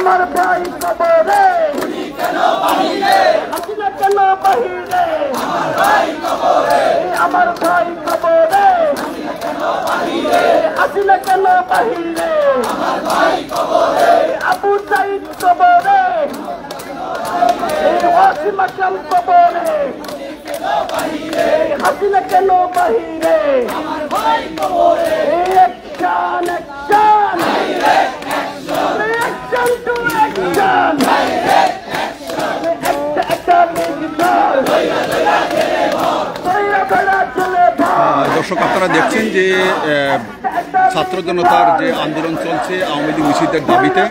আমার ভাই কবরে হাসিনা কেন বাহিরে আমার ভাই কবরে হাসিনা কেন বাহিরে আবু সাইদ কবরে ওয়াসিম আকরাম কবরে হাসিনা কেন বাহিরে action action action to action দর্শক আপনারা দেখছেন যে ছাত্র জনতার যে আন্দোলন চলছে আওয়ামী লীগ নিষিদ্ধের দাবিতে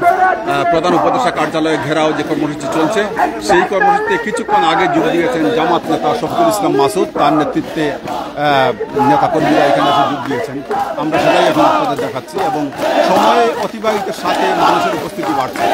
প্রধান উপদেষ্টা কার্যালয়ে ঘেরাও যে কর্মসূচি চলছে সেই কর্মসূচিতে কিছুক্ষণ আগে যোগ দিয়েছেন জামাত নেতা শফিকুল ইসলাম মাসুদ। তার নেতৃত্বে নেতাকর্মীরা এখানে এসে যোগ দিয়েছেন। আমরা সেটাই এখন আপনাদের দেখাচ্ছি এবং সময় অতিবাহিতের সাথে মানুষের উপস্থিতি বাড়ছে।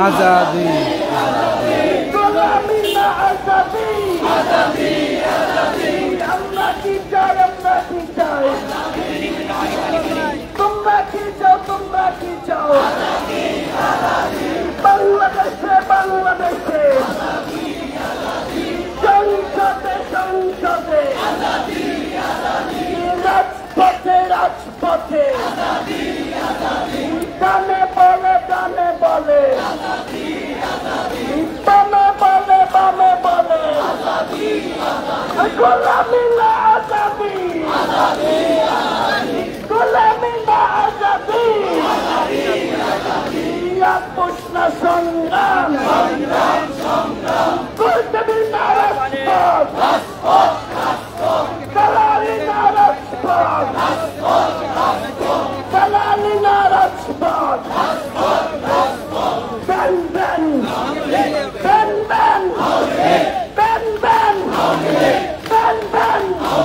আজাদি আমরা কি চাই তোমরা কি চাও বাংলাদেশে সংসদে রাজপথে গানে বলে বামে বলে গোলামি না আজাদি প্রশ্ন সংগ্রাম করতে বিনা রাজপথ দালালি না রাজপথ Ben Ben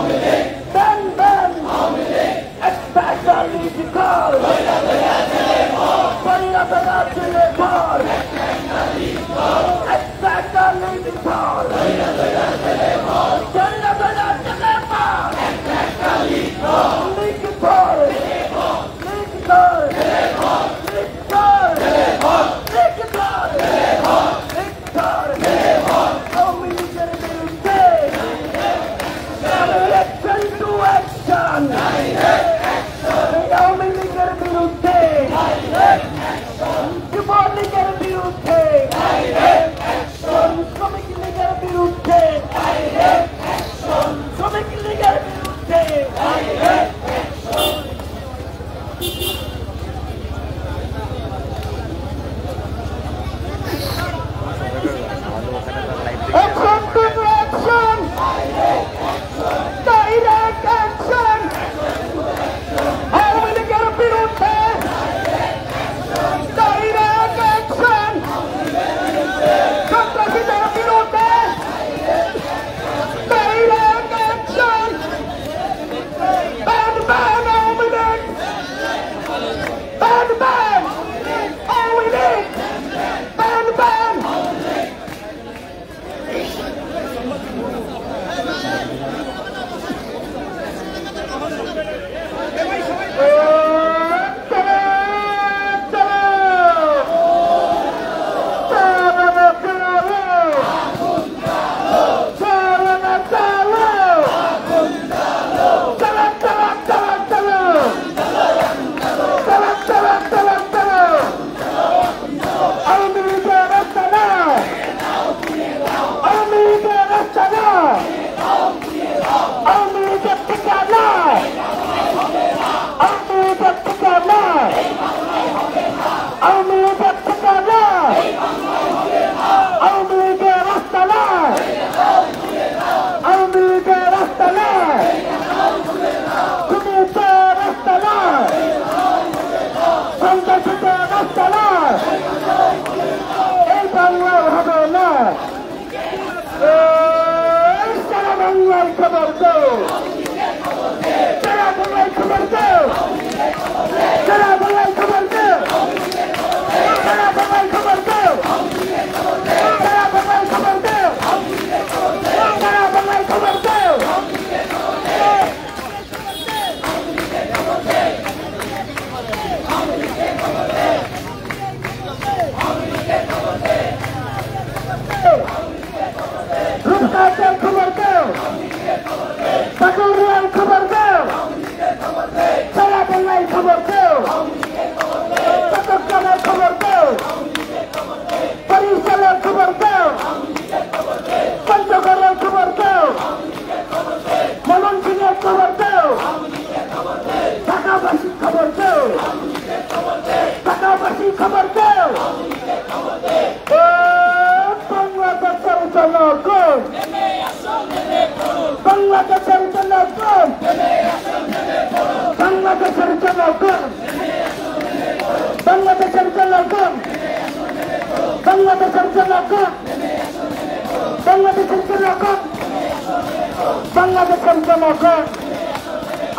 চমচমকন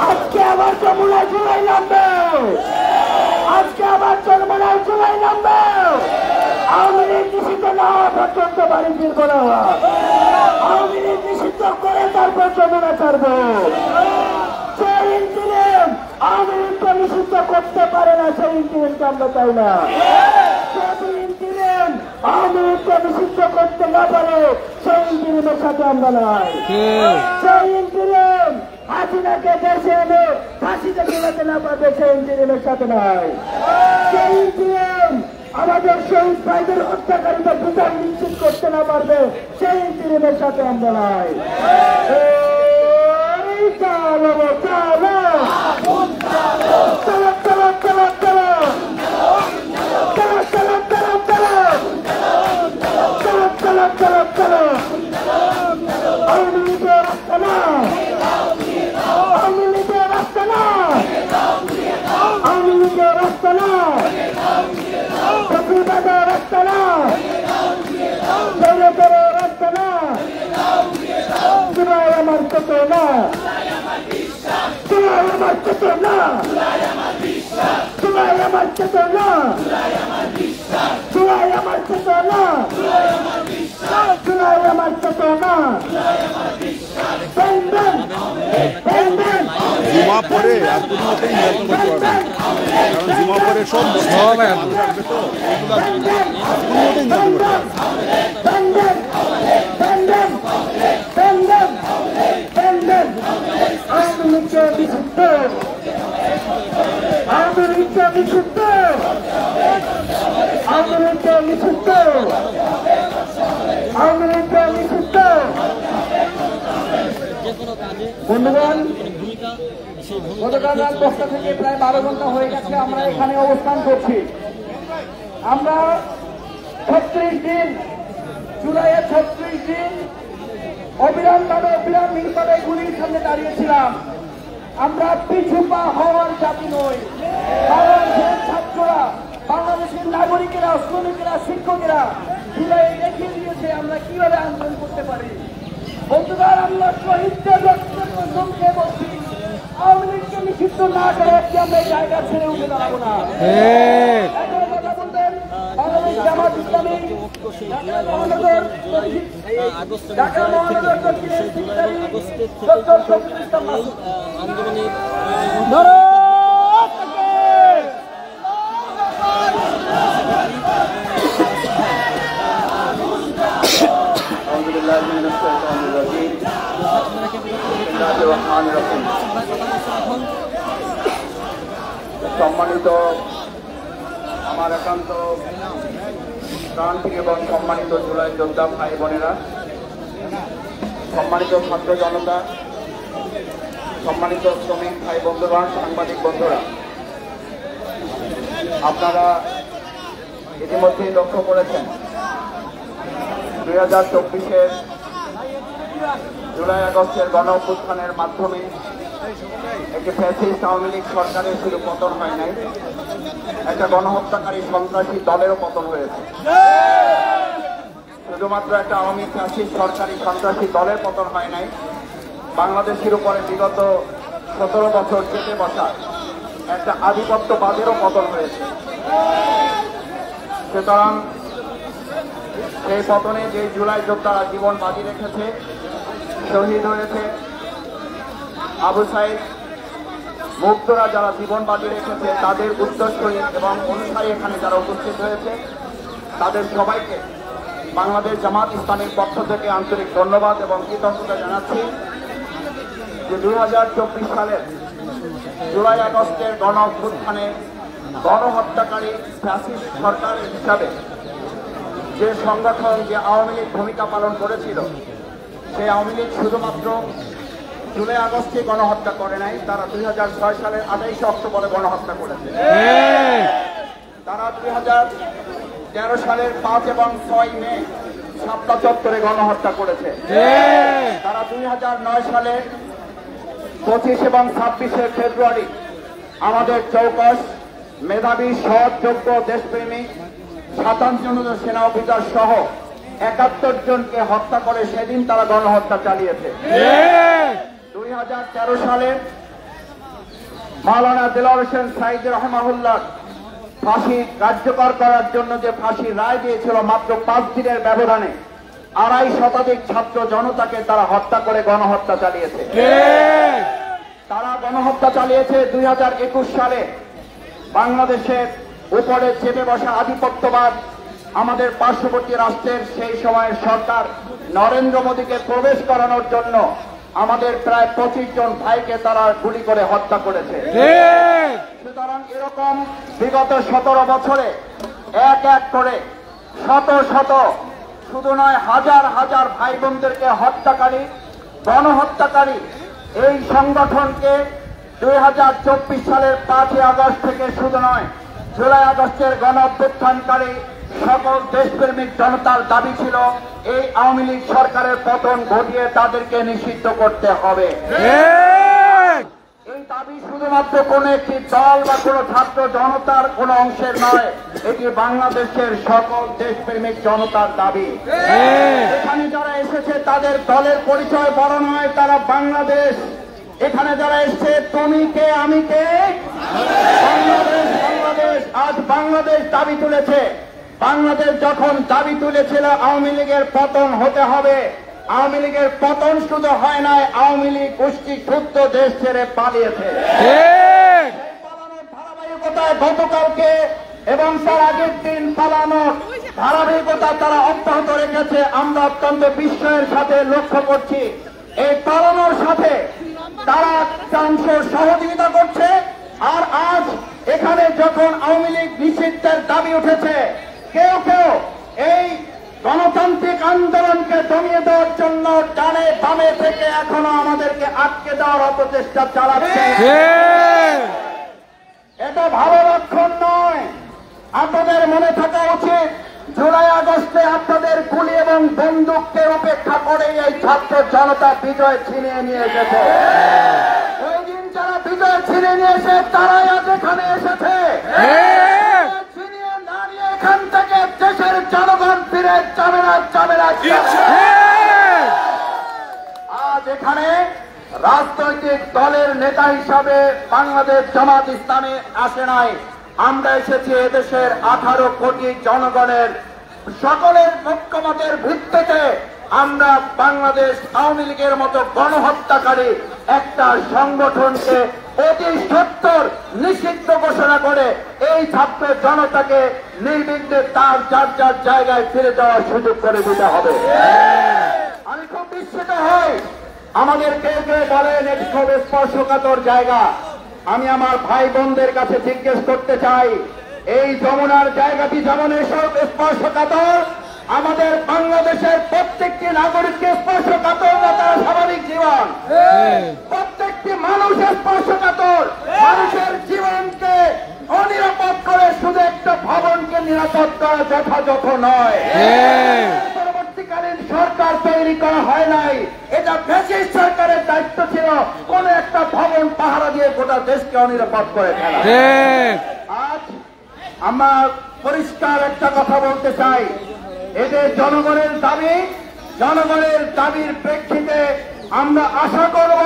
আজকে আবার যমুনায় জুলাই নামবে, আজকে আবার যমুনায় জুলাই নামবে। আওয়ামী লীগ নিষিদ্ধ না হওয়া পর্যন্ত বাড়ি ফিরব না, আওয়ামী লীগ নিষিদ্ধ করে তারপর যমুনা ছাড়বো। সেই ইন্টিরিম আওয়ামী লীগকে নিষিদ্ধ করতে পারে না, সেই ইন্টিরিমকে আমরা চাই না। সেই ইন্টিরিম আওয়ামী লীগকে নিষিদ্ধ করতে না পারে সেই ইন্টিরিমের সাথে আমরা নাই। সেই ইন্টিরিম হাসিনাকে দেশে এনে ফাঁসিতে ঝুলাতে না পারবে সেই ইন্টিরিমের সাথে নাই। সেই ইন্টিরিম আমাদের শহীদ ভাইদের হত্যাকারীদের বিচার নিশ্চিত করতে না পারবে সেই ইন্টিরিমের সাথে আমরা নাই। চলো চলো চলো চলো চলো চলো চলো চলো চলো চলো চলো চলো চলো আওয়ামী লীগের রাস্তা না, আওয়ামী লীগের রাস্তা না, আওয়ামী লীগের রাস্তা না, প্রতিবাদের রাস্তা না, দৌলতের রাস্তা না, জুলাই আমার চোখ না, জুলাই আমার চোখ না, জুলাই আমার চোখ না, জুলাই আমার চোখ না, জুলাই আমার চোখ না। জুমা পরে আর কোনো মতেই নির্বাচন করতে পারবে না, কারণ জুমা পরে সব রাখবে তো বন্ধুগণ, গতকাল রাত 10টা থেকে প্রায় 12 ঘন্টা হয়ে গেছে আমরা এখানে অবস্থান করছি। আমরা 36 দিন, জুলাইয়ের 36 দিন অবিরামভাবে গুলির সামনে দাঁড়িয়েছিলাম। আমরা পিছুপা হওয়ার জাতি নই। বাংলাদেশের ছাত্ররা, বাংলাদেশের নাগরিকেরা, শ্রমিকেরা, শিক্ষকেরা জুলাই দেখিয়ে দিয়েছে আমরা কিভাবে আন্দোলন করতে পারি। বন্ধুরা, আমরা শহীদদের রক্তের কসমকে বলছি, আওয়ামী লীগকে নিষিদ্ধ না করে আজকে আমরা এই জায়গা ছেড়ে উঠে দাঁড়াবো না। কথা বলবেন বাংলাদেশ জামাত ইসলামী ঢাকা মহানগর দক্ষিণের সেক্রেটারি ডক্টর শফিকুল ইসলাম মাসুদ। সম্মানিত আমার একান্ত প্রান্তিক এবং সম্মানিত জুলাই যোদ্ধা ভাই বোনেরা, সম্মানিত ছাত্র জনতা, সম্মানিত শ্রমিক ভাই বন্ধুগণ, সাংবাদিক বন্ধুরা, আপনারা ইতিমধ্যেই লক্ষ্য করেছেন 2024-এর জুলাই আগস্টের গণ অভ্যুত্থানের মাধ্যমে একটি ফ্যাসিস্ট আওয়ামী লীগ সরকারের শুধু পতন হয় নাই, একটা গণহত্যাকারী সন্ত্রাসী দলেরও পতন হয়েছে। শুধুমাত্র একটা আওয়ামী ফ্যাসিস্ট সরকারি সন্ত্রাসী দলের পতন হয় নাই, বাংলাদেশের উপরে বিগত 17 বছর চেপে বসা একটা আধিপত্যবাদেরও পতন হয়েছে। সুতরাং সেই পতনে যে জুলাই যোদ্ধারা জীবন বাজি রেখেছে, শহীদ হয়েছে, আবু সাইদ মুগ্ধরা যারা জীবন বাজি রেখেছে, তাদের উত্তরসূরি এবং অনুসারী এখানে যারা উপস্থিত হয়েছে, তাদের সবাইকে বাংলাদেশ জামাত ইসলামীর পক্ষ থেকে আন্তরিক ধন্যবাদ এবং কৃতজ্ঞতা জানাচ্ছি যে 2024 সালের জুলাই আগস্টের গণ অভ্যুত্থানে গণহত্যাকারী ফ্যাসিস্ট সরকার হিসাবে যে সংগঠন, যে আওয়ামী লীগ ভূমিকা পালন করেছিল, সেই আওয়ামী লীগ শুধুমাত্র জুলাই আগস্টে গণহত্যা করে নাই, তারা 2006 সালের 28 অক্টোবরে গণহত্যা করেছে। তারা 2013 সালের 5 এবং 6 মে শাপলা চত্বরে গণহত্যা করেছে। তারা 2009 সালের 25 এবং 26 ফেব্রুয়ারি আমাদের চৌকস মেধাবী, সৎ, যোগ্য, দেশপ্রেমী 57 জন সেনা অফিসার সহ 71 জনকে হত্যা করে সেদিন তারা গণহত্যা চালিয়েছে। 2013 সালে মাওলানা দেলোয়ার হোসেন সাঈদী রাহিমাহুল্লাহ ফাঁসি কার্যকর করার জন্য যে ফাঁসির রায় দিয়েছিল মাত্র 5 দিনের ব্যবধানে 2.5 শতাধিক ছাত্র জনতাকে তারা হত্যা করে গণহত্যা চালিয়েছে। তারা গণহত্যা চালিয়েছে 2021 সালে বাংলাদেশের উপরে চেপে বসা আধিপত্যবাদ আমাদের পার্শ্ববর্তী রাষ্ট্রের সেই সময়ের সরকার নরেন্দ্র মোদীকে প্রবেশ করানোর জন্য আমাদের প্রায় 25 জন ভাইকে তারা গুলি করে হত্যা করেছে। সুতরাং এরকম বিগত 17 বছরে এক এক করে শত শত শুধু নয় হাজার হাজার ভাই বোনদেরকে হত্যাকারী গণহত্যাকারী এই সংগঠনকে 2024 সালের 5 আগস্ট থেকে শুধু নয় জুলাই আগস্টের গণ অভ্যুত্থানকারী সকল দেশপ্রেমিক জনতার দাবি ছিল এই আওয়ামী লীগ সরকারের পতন ঘটিয়ে তাদেরকে নিষিদ্ধ করতে হবে। এই দাবি শুধুমাত্র কোন একটি দল বা কোন ছাত্র জনতার কোন অংশের নয়, এটি বাংলাদেশের সকল দেশপ্রেমিক জনতার দাবি। এখানে যারা এসেছে তাদের দলের পরিচয় বড় নয়, তারা বাংলাদেশ। এখানে যারা এসছে তুমি কে আমি কে, বাংলাদেশ বাংলাদেশ। আজ বাংলাদেশ দাবি তুলেছে। বাংলাদেশ যখন দাবি তুলেছিল আওয়ামী লীগের পতন হতে হবে, আওয়ামী লীগের পতন শুধু হয় নাই, আওয়ামী লীগ গোষ্ঠী ক্ষুব্ধ দেশ ছেড়ে পালিয়েছে। সেই পালানোর ধারাবাহিকতায় গতকালকে এবং তার আগের দিন পালানোর ধারাবাহিকতা তারা অব্যাহত রেখেছে। আমরা অত্যন্ত বিস্ময়ের সাথে লক্ষ্য করছি এই পালানোর সাথে তারা অংশ সহযোগিতা করছে। আর আজ এখানে যখন আওয়ামী লীগ নিষিদ্ধের দাবি উঠেছে, কেউ কেউ এই গণতান্ত্রিক আন্দোলনকে দমিয়ে দেওয়ার জন্য ডানে বামে থেকে এখনো আমাদেরকে আটকে দেওয়ার অপচেষ্টা চালাচ্ছে। এটা ভালো লক্ষণ নয়। আপনাদের মনে থাকা উচিত জুলাই আগস্টে আপনাদের গুলি এবং বন্দুককে উপেক্ষা করে এই ছাত্র জনতা বিজয় ছিনিয়ে নিয়ে এসেছে। ওই দিন যারা বিজয় ছিনিয়ে নিয়েছে তারাই আজ এখানে এসেছে। ছিনিয়ে না নিয়ে এখান থেকে দেশের জনগণ ফিরে যাবে না, যাবে না। আজ এখানে রাজনৈতিক দলের নেতা হিসাবে বাংলাদেশ জামাত ইসলামে আসে নাই। আমরা এসেছি এদেশের 18 কোটি জনগণের সকলের ঐক্যমতের ভিত্তিতে আমরা বাংলাদেশ আওয়ামী লীগের মতো গণহত্যাকারী একটা সংগঠনকে অতি সত্বর নিষিদ্ধ ঘোষণা করে এই ছাত্র জনতাকে নির্বিঘ্নে তার যার যার জায়গায় ফিরে যাওয়ার সুযোগ করে দিতে হবে। আমি খুব বিস্মিত হই, আমাদের কেউ কেউ বলেন এটি খুব স্পর্শকাতর জায়গা। আমি আমার ভাই বোনদের কাছে জিজ্ঞেস করতে চাই, এই যমুনার জায়গাটি যেমন এসব স্পর্শকাতর, আমাদের বাংলাদেশের প্রত্যেকটি নাগরিককে স্পর্শকাতর না তার স্বাভাবিক জীবন। প্রত্যেকটি মানুষ স্পর্শকাতর। মানুষের জীবনকে অনিরাপদ করে শুধু একটা ভবনকে নিরাপদ করা যথাযথ নয়। পরবর্তীকালীন সরকার তৈরি করা হয় নাই, এটা ফ্যাসিস্ট সরকারের দায়িত্ব ছিল কোন একটা ভবন পাহারা দিয়ে গোটা দেশকে অনিরাপদ করে ফেলা। আজ আমরা পরিষ্কার একটা কথা বলতে চাই, এদের জনগণের দাবি, জনগণের দাবির প্রেক্ষিতে আমরা আশা করব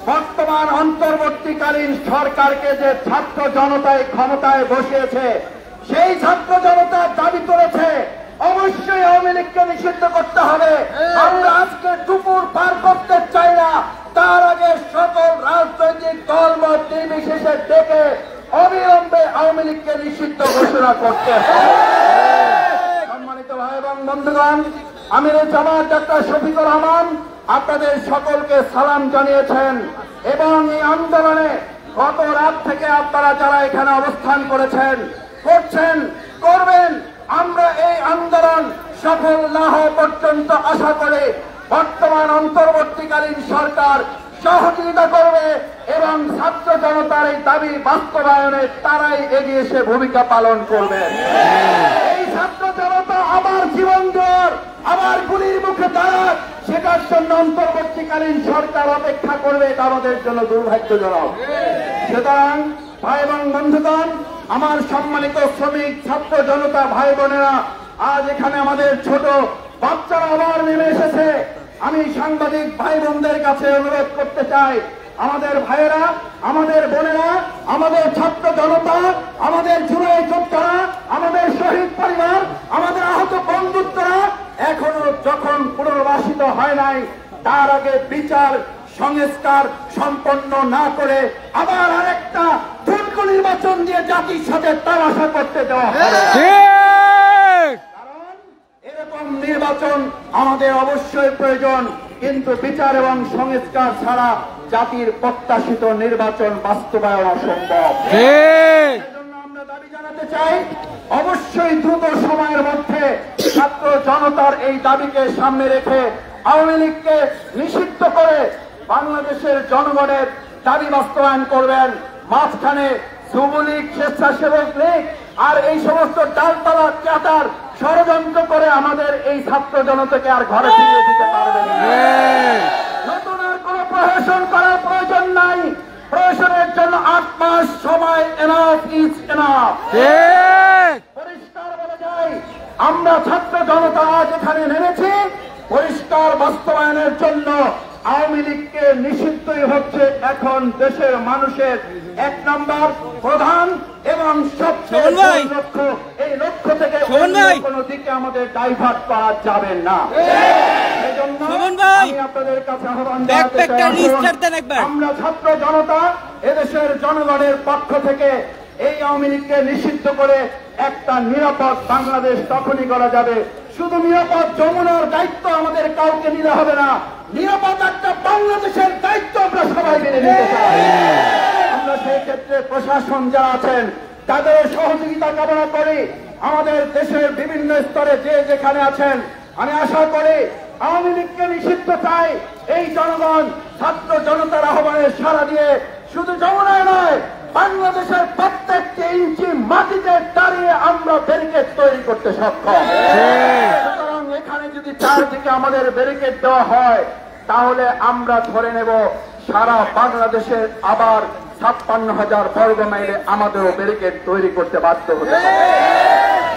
বর্তমান অন্তর্বর্তীকালীন সরকারকে যে ছাত্র জনতায় ক্ষমতায় বসিয়েছে, সেই ছাত্র জনতার দাবি তুলেছে অবশ্যই আওয়ামী লীগকে নিষিদ্ধ করতে হবে। আমরা আজকে দুপুর পার করতে চাই না, তার আগে সকল রাজনৈতিক দলমত নির্বিশেষে ডেকে অবিলম্বে আওয়ামী লীগকে নিষিদ্ধ ঘোষণা করতে হবে। সম্মানিত ভাই এবং বন্ধুগণ, আমির জামাত ডাক্তার শফিকুর রহমান আপনাদের সকলকে সালাম জানিয়েছেন এবং এই আন্দোলনে গত রাত থেকে আপনারা যারা এখানে অবস্থান করেছেন, করছেন, করবেন, আমরা এই আন্দোলন সফল না হওয়া পর্যন্ত আশা করে বর্তমান অন্তর্বর্তীকালীন সরকার সহযোগিতা করবে এবং ছাত্র জনতার এই দাবি বাস্তবায়নে তারাই এগিয়ে এসে ভূমিকা পালন করবে। এই ছাত্র জনতা আবার জীবন দেওয়ার, আবার গুলির মুখে দাঁড়াক, সেটার জন্য অন্তর্বর্তীকালীন সরকার অপেক্ষা করবে, এটা আমাদের জন্য দুর্ভাগ্যজনক। সুতরাং ভাই এবং বন্ধুগণ, আমার সম্মানিত শ্রমিক ছাত্র জনতা ভাই বোনেরা, আজ এখানে আমাদের ছোট বাচ্চারা আবার নেমে এসেছে। আমি সাংবাদিক ভাই বোনদের কাছে অনুরোধ করতে চাই, আমাদের ভাইয়েরা, আমাদের বোনেরা, আমাদের ছাত্র জনতা, আমাদের জুলাই যোদ্ধারা, আমাদের শহীদ পরিবার, আমাদের আহত বন্ধুত্বরা এখনো যখন পুনর্বাসিত হয় নাই, তার আগে বিচার সংস্কার সম্পন্ন না করে আবার আরেকটা দ্রুত নির্বাচন দিয়ে জাতির সাথে তামাশা করতে দেওয়া হবে। কারণ এরকম নির্বাচন আমাদের অবশ্যই প্রয়োজন, কিন্তু বিচার এবং সংস্কার ছাড়া জাতির প্রত্যাশিত নির্বাচন বাস্তবায়ন অসম্ভব। এজন্য আমরা দাবি জানাতে চাই, অবশ্যই দ্রুত সময়ের মধ্যে ছাত্র জনতার এই দাবিকে সামনে রেখে আওয়ামী লীগকে নিষিদ্ধ করে বাংলাদেশের জনগণের দাবি বাস্তবায়ন করবেন। মাঝখানে যুবলীগ, স্বেচ্ছাসেবক লীগ আর এই সমস্ত ডালপালা চাটার ষড়যন্ত্র করে আমাদের এই ছাত্র জনতাকে আর ঘরে ফিরিয়ে দিতে পারবেন না। নতুন আর কোন প্রহসন করার প্রয়োজন নাই। প্রহসনের জন্য 8 মাস সময় এনাফ ইজ এনাফ। পরিষ্কার বলে যাই, আমরা ছাত্র জনতা আজ এখানে নেমেছি পরিষ্কার বাস্তবায়নের জন্য। আওয়ামী লীগকে নিষিদ্ধই হচ্ছে এখন দেশের মানুষের 1 নম্বর প্রধান এবং সবচেয়ে বড় লক্ষ্য। এই লক্ষ্য থেকে কোনো দিকে আমাদের ডাইভার্ট করা যাবে না। সেজন্য আমি আপনাদের কাছে আহ্বান জানাতে চাই, আমরা ছাত্র জনতা এদেশের জনগণের পক্ষ থেকে এই আওয়ামী লীগকে নিষিদ্ধ করে একটা নিরাপদ বাংলাদেশ তখনই করা যাবে। শুধু নিরাপদ যমুনার দায়িত্ব আমাদের কাউকে নিতে হবে না, নিরাপদ একটা বাংলাদেশের দায়িত্ব আমরা সবাই মেনে নিতে চাই। আমরা সেই ক্ষেত্রে প্রশাসন যারা আছেন তাদের সহযোগিতা কামনা করি। আমাদের দেশের বিভিন্ন স্তরে যে যেখানে আছেন, আমি আশা করি আওয়ামী লীগকে নিষিদ্ধ চাই এই জনগণ ছাত্র জনতার আহ্বানে সাড়া দিয়ে শুধু যমুনায় নয়, বাংলাদেশের প্রত্যেকটি ইঞ্চি মাটিতে দাঁড়িয়ে আমরা ব্যারিকেড তৈরি করতে সক্ষম। সুতরাং এখানে যদি চারদিকে আমাদের ব্যারিকেড দেওয়া হয়, তাহলে আমরা ধরে নেব সারা বাংলাদেশের আবার 56,000 বর্গ মাইলে আমাদেরও ব্যারিকেড তৈরি করতে বাধ্য হতে হবে।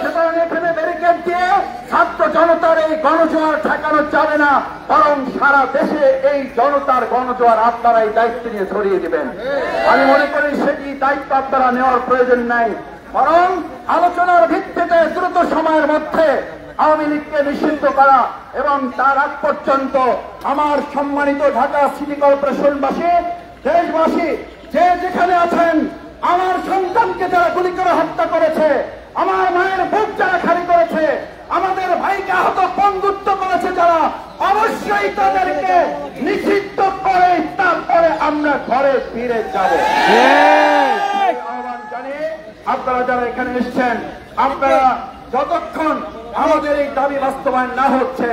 সুতরাং এখানে ব্যারিকেড দিয়ে ছাত্র জনতার এই গণজোয়ার ঠেকানো যাবে না, বরং সারা দেশে এই জনতার গণজোয়ার আপনারাই দায়িত্ব নিয়ে ছড়িয়ে দিবেন। আমি মনে করি সেটি দায়িত্ব আপনারা নেওয়ার প্রয়োজন নাই, বরং আলোচনার ভিত্তিতে দ্রুত সময়ের মধ্যে আওয়ামী লীগকে নিষিদ্ধ করা এবং তার আগ পর্যন্ত আমার সম্মানিত ঢাকা সিটি কর্পোরেশনবাসী, দেশবাসী যে যেখানে আছেন, আমার সন্তানকে যারা গুলি করে হত্যা করেছে, আমার মায়ের বুক যারা খালি করেছে, আমাদের ভাইকে আহত বন্ধুত্ব করেছে যারা, অবশ্যই তাদেরকে নিষিদ্ধ করে তারপরে আমরা ঘরে ফিরে যাব। আহ্বান জানিয়ে আপনারা যারা এখানে এসছেন, আপনারা যতক্ষণ আমাদের এই দাবি বাস্তবায়ন না হচ্ছে,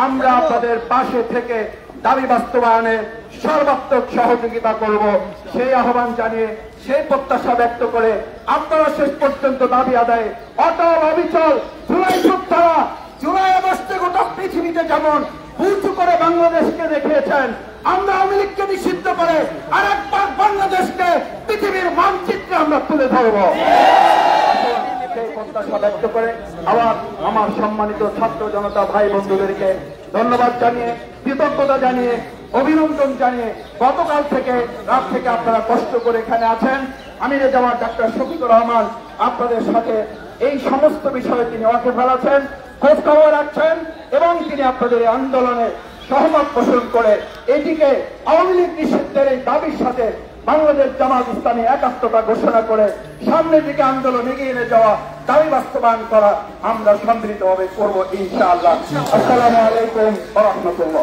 আমরা আপনাদের পাশে থেকে দাবি বাস্তবায়নে সর্বাত্মক সহযোগিতা করব, সেই আহ্বান জানিয়ে সেই প্রত্যাশা ব্যক্ত করে আপনারা শেষ পর্যন্ত দাবি আদায় অটল অবিচল জুলাই যোদ্ধারা জুলাই আগস্টে গোটা পৃথিবীতে যেমন উঁচু করে বাংলাদেশকে দেখিয়েছেন, আমরা আওয়ামী লীগকে নিষিদ্ধ করে আরেকবার বাংলাদেশকে পৃথিবীর মানচিত্রে আমরা তুলে ধরব। সেই প্রত্যাশা ব্যক্ত করে আবার আমার সম্মানিত ছাত্র জনতা ভাই বন্ধুদেরকে ধন্যবাদ জানিয়ে, কৃতজ্ঞতা জানিয়ে, অভিনন্দন জানিয়ে, গতকাল থেকে রাত থেকে আপনারা কষ্ট করে এখানে আছেন, আমিরে জামাত ডাক্তার শফিকুর রহমান আপনাদের সাথে এই সমস্ত বিষয়ে তিনি ওয়াকিবহাল আছেন, খোঁজ খবর রাখছেন এবং তিনি আপনাদের এই আন্দোলনে সহমত পোষণ করে এটিকে আওয়ামী লীগ নিষিদ্ধের এই দাবির সাথে বাংলাদেশ জামাত ইসলামী একাত্মতা ঘোষণা করে সামনের দিকে আন্দোলন এগিয়ে নিয়ে যাওয়া, দাবি বাস্তবায়ন করা আমরা সম্মিলিতভাবে করবো ইনশাআল্লাহ। আসসালামু আলাইকুম ওয়া রাহমাতুল্লাহ।